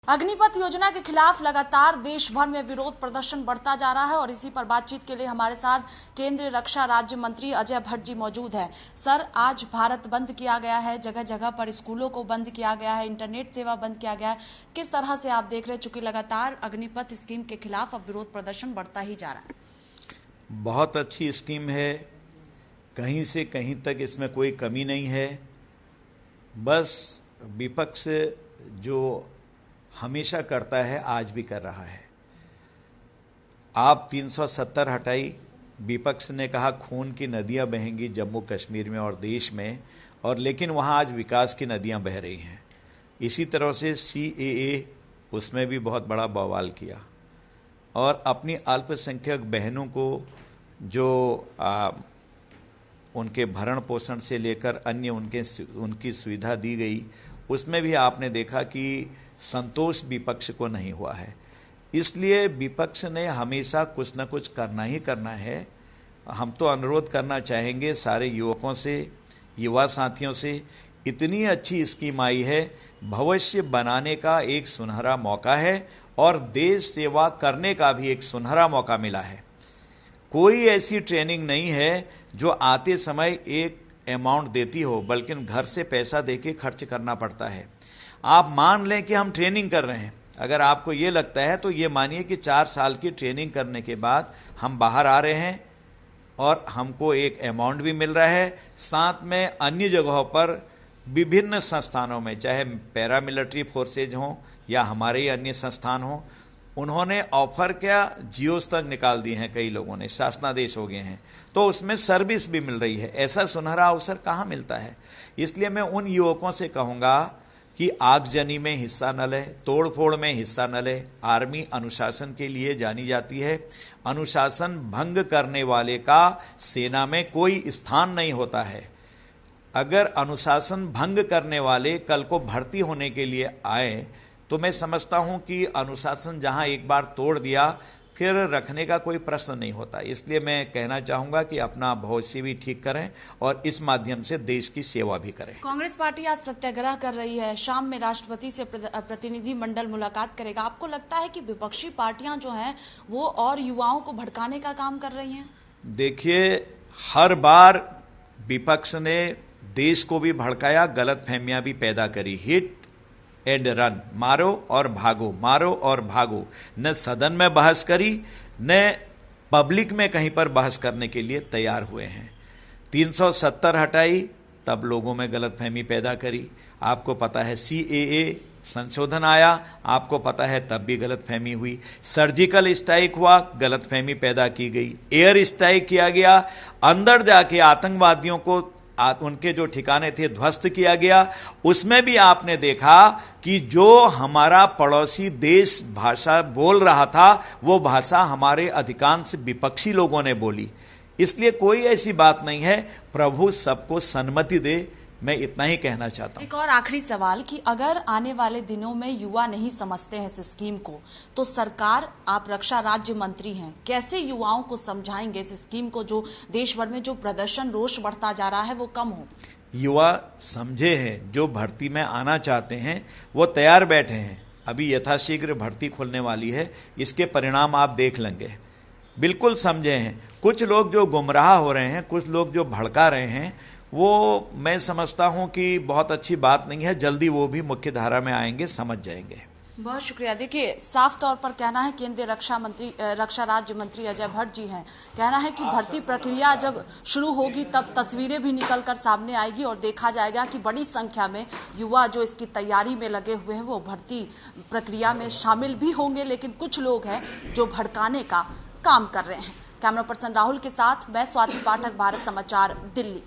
अग्निपथ योजना के खिलाफ लगातार देश भर में विरोध प्रदर्शन बढ़ता जा रहा है और इसी पर बातचीत के लिए हमारे साथ केंद्रीय रक्षा राज्य मंत्री अजय भट्ट जी मौजूद हैं। सर, आज भारत बंद किया गया है, जगह जगह पर स्कूलों को बंद किया गया है, इंटरनेट सेवा बंद किया गया है। किस तरह से आप देख रहे हैं, चूंकि लगातार अग्निपथ स्कीम के खिलाफ अब विरोध प्रदर्शन बढ़ता ही जा रहा है। बहुत अच्छी स्कीम है, कहीं से कहीं तक इसमें कोई कमी नहीं है। बस विपक्ष जो हमेशा करता है आज भी कर रहा है। आप 370 हटाई, विपक्ष ने कहा खून की नदियां बहेंगी जम्मू कश्मीर में और देश में, और लेकिन वहां आज विकास की नदियां बह रही हैं। इसी तरह से CAA, उसमें भी बहुत बड़ा बवाल किया और अपनी अल्पसंख्यक बहनों को जो उनके भरण पोषण से लेकर अन्य उनकी सुविधा दी गई, उसमें भी आपने देखा कि संतोष विपक्ष को नहीं हुआ है। इसलिए विपक्ष ने हमेशा कुछ न कुछ करना ही करना है। हम तो अनुरोध करना चाहेंगे सारे युवकों से, युवा साथियों से, इतनी अच्छी स्कीम आई है, भविष्य बनाने का एक सुनहरा मौका है और देश सेवा करने का भी एक सुनहरा मौका मिला है। कोई ऐसी ट्रेनिंग नहीं है जो आते समय एक अमाउंट देती हो, बल्कि घर से पैसा देके खर्च करना पड़ता है। आप मान लें कि हम ट्रेनिंग कर रहे हैं, अगर आपको ये लगता है तो ये मानिए कि 4 साल की ट्रेनिंग करने के बाद हम बाहर आ रहे हैं और हमको एक अमाउंट भी मिल रहा है। साथ में अन्य जगहों पर विभिन्न संस्थानों में, चाहे पैरामिलिट्री फोर्सेज हों या हमारे ही अन्य संस्थान हों, उन्होंने ऑफर क्या जियोस तक निकाल दिए हैं, कई लोगों ने शासनादेश हो गए हैं, तो उसमें सर्विस भी मिल रही है। ऐसा सुनहरा अवसर कहाँ मिलता है। इसलिए मैं उन युवकों से कहूँगा कि आगजनी में हिस्सा न लें, तोड़फोड़ में हिस्सा न लें। आर्मी अनुशासन के लिए जानी जाती है। अनुशासन भंग करने वाले का सेना में कोई स्थान नहीं होता है। अगर अनुशासन भंग करने वाले कल को भर्ती होने के लिए आए तो मैं समझता हूं कि अनुशासन जहां एक बार तोड़ दिया फिर रखने का कोई प्रश्न नहीं होता। इसलिए मैं कहना चाहूंगा कि अपना भविष्य भी ठीक करें और इस माध्यम से देश की सेवा भी करें। कांग्रेस पार्टी आज सत्याग्रह कर रही है, शाम में राष्ट्रपति से प्रतिनिधि मंडल मुलाकात करेगा। आपको लगता है कि विपक्षी पार्टियां जो हैं वो और युवाओं को भड़काने का काम कर रही हैं? देखिए, हर बार विपक्ष ने देश को भी भड़काया, गलतफहमियां भी पैदा करी। हिट एंड रन, मारो और भागो, मारो और भागो। न सदन में बहस करी, न पब्लिक में कहीं पर बहस करने के लिए तैयार हुए हैं। 370 हटाई, तब लोगों में गलतफहमी पैदा करी। आपको पता है CAA संशोधन आया, आपको पता है तब भी गलतफहमी हुई। सर्जिकल स्ट्राइक हुआ, गलतफहमी पैदा की गई। एयर स्ट्राइक किया गया, अंदर जाके आतंकवादियों को उनके जो ठिकाने थे ध्वस्त किया गया। उसमें भी आपने देखा कि जो हमारा पड़ोसी देश भाषा बोल रहा था, वो भाषा हमारे अधिकांश विपक्षी लोगों ने बोली। इसलिए कोई ऐसी बात नहीं है, प्रभु सबको सन्मति दे, मैं इतना ही कहना चाहता हूं। एक और आखिरी सवाल कि अगर आने वाले दिनों में युवा नहीं समझते हैं इस स्कीम को, तो सरकार, आप रक्षा राज्य मंत्री हैं, कैसे युवाओं को समझाएंगे इस स्कीम को, जो देश भर में जो प्रदर्शन रोष बढ़ता जा रहा है वो कम हो? युवा समझे हैं, जो भर्ती में आना चाहते हैं वो तैयार बैठे हैं। अभी यथाशीघ्र भर्ती खुलने वाली है, इसके परिणाम आप देख लेंगे। बिल्कुल समझे हैं। कुछ लोग जो गुमराह हो रहे हैं, कुछ लोग जो भड़का रहे हैं, वो मैं समझता हूं कि बहुत अच्छी बात नहीं है। जल्दी वो भी मुख्य धारा में आएंगे, समझ जाएंगे। बहुत शुक्रिया। देखिए, साफ तौर पर कहना है केंद्रीय रक्षा राज्य मंत्री अजय भट्ट जी हैं, कहना है कि भर्ती प्रक्रिया जब शुरू होगी तब तस्वीरें भी निकलकर सामने आएगी और देखा जाएगा कि बड़ी संख्या में युवा जो इसकी तैयारी में लगे हुए हैं वो भर्ती प्रक्रिया में शामिल भी होंगे, लेकिन कुछ लोग हैं जो भड़काने का काम कर रहे हैं। कैमरा पर्सन राहुल के साथ मैं स्वाति पाठक, भारत समाचार, दिल्ली।